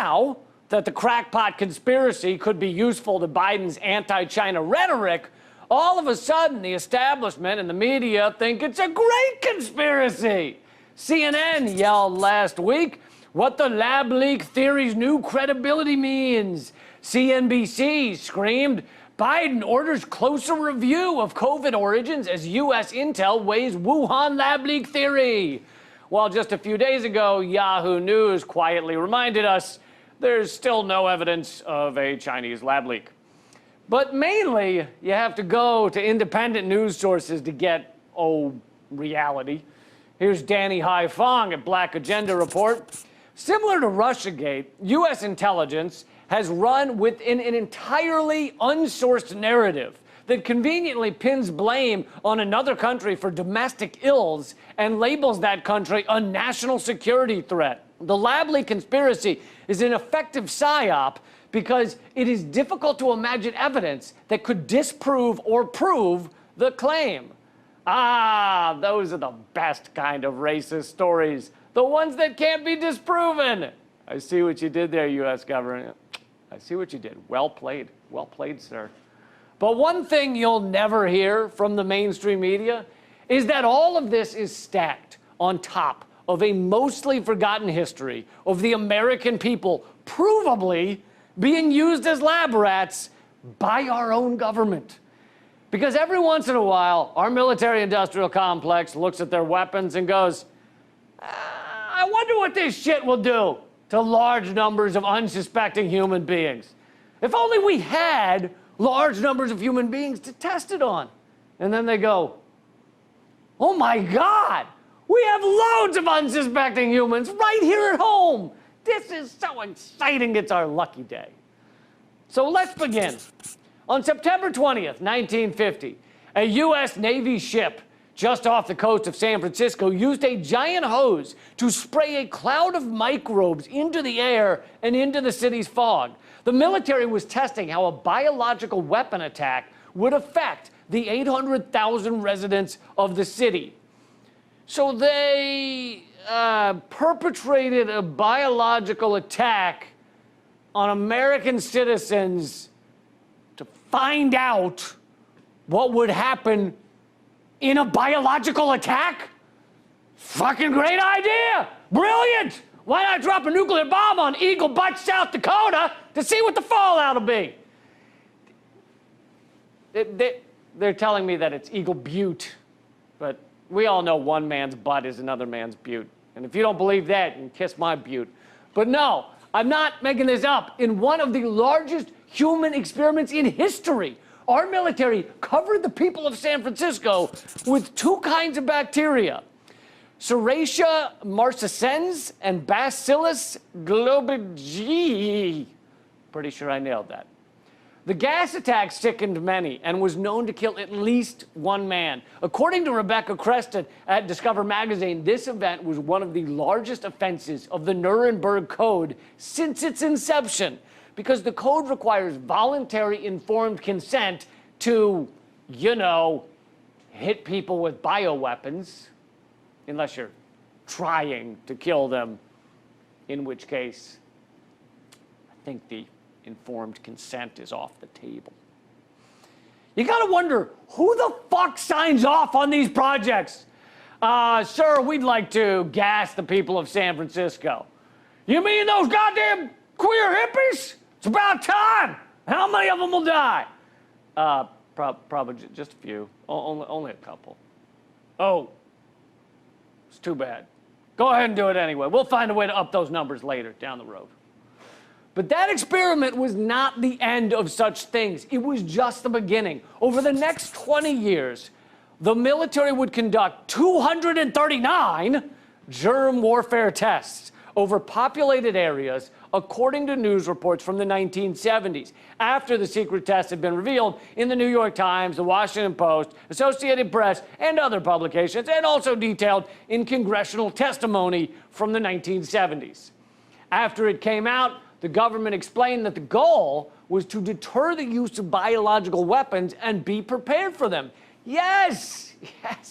now that the crackpot conspiracy could be useful to Biden's anti-China rhetoric, all of a sudden the establishment and the media think it's a great conspiracy. CNN yelled last week what the lab leak theory's new credibility means. CNBC screamed, Biden orders closer review of COVID origins as U.S. intel weighs Wuhan lab leak theory. While just a few days ago, Yahoo News quietly reminded us there's still no evidence of a Chinese lab leak. But mainly, you have to go to independent news sources to get, reality. Here's Danny Haifong at Black Agenda Report. Similar to Russiagate, U.S. intelligence has run within an entirely unsourced narrative that conveniently pins blame on another country for domestic ills and labels that country a national security threat. The lab leak conspiracy is an effective psyop because it is difficult to imagine evidence that could disprove or prove the claim. Ah, those are the best kind of racist stories. The ones that can't be disproven. I see what you did there, U.S. government. I see what you did. Well played. Well played, sir. But one thing you'll never hear from the mainstream media is that all of this is stacked on top of a mostly forgotten history of the American people provably being used as lab rats by our own government. Because every once in a while, our military-industrial complex looks at their weapons and goes, I wonder what this shit will do to large numbers of unsuspecting human beings. If only we had large numbers of human beings to test it on. And then they go, oh my God, we have loads of unsuspecting humans right here at home. This is so exciting, it's our lucky day. So let's begin. On September 20th, 1950, a U.S. Navy ship just off the coast of San Francisco used a giant hose to spray a cloud of microbes into the air and into the city's fog. The military was testing how a biological weapon attack would affect the 800,000 residents of the city. So they perpetrated a biological attack on American citizens to find out what would happen in a biological attack? Fucking great idea! Brilliant! Why not drop a nuclear bomb on Eagle Butte, South Dakota to see what the fallout will be? They're telling me that it's Eagle Butte, but we all know one man's butt is another man's butte. And if you don't believe that, you can kiss my butte. But no, I'm not making this up. In one of the largest human experiments in history, our military covered the people of San Francisco with two kinds of bacteria, Serratia marcescens and Bacillus globigii. Pretty sure I nailed that. The gas attack sickened many and was known to kill at least one man. According to Rebecca Creston at Discover Magazine, this event was one of the largest offenses of the Nuremberg Code since its inception, because the code requires voluntary informed consent to, hit people with bioweapons, unless you're trying to kill them, in which case I think the informed consent is off the table. You gotta wonder, who the fuck signs off on these projects? Sir, we'd like to gas the people of San Francisco. You mean those goddamn queer hippies? It's about time. How many of them will die? Probably just a few. Only a couple. Oh, it's too bad. Go ahead and do it anyway. We'll find a way to up those numbers later down the road. But that experiment was not the end of such things. It was just the beginning. Over the next 20 years, the military would conduct 239 germ warfare tests over populated areas, according to news reports from the 1970s, after the secret tests had been revealed in the New York Times, the Washington Post, Associated Press, and other publications, and also detailed in congressional testimony from the 1970s. After it came out, the government explained that the goal was to deter the use of biological weapons and be prepared for them. Yes,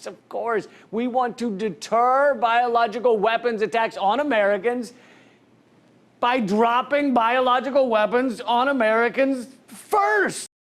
of course. We want to deter biological weapons attacks on Americans by dropping biological weapons on Americans first.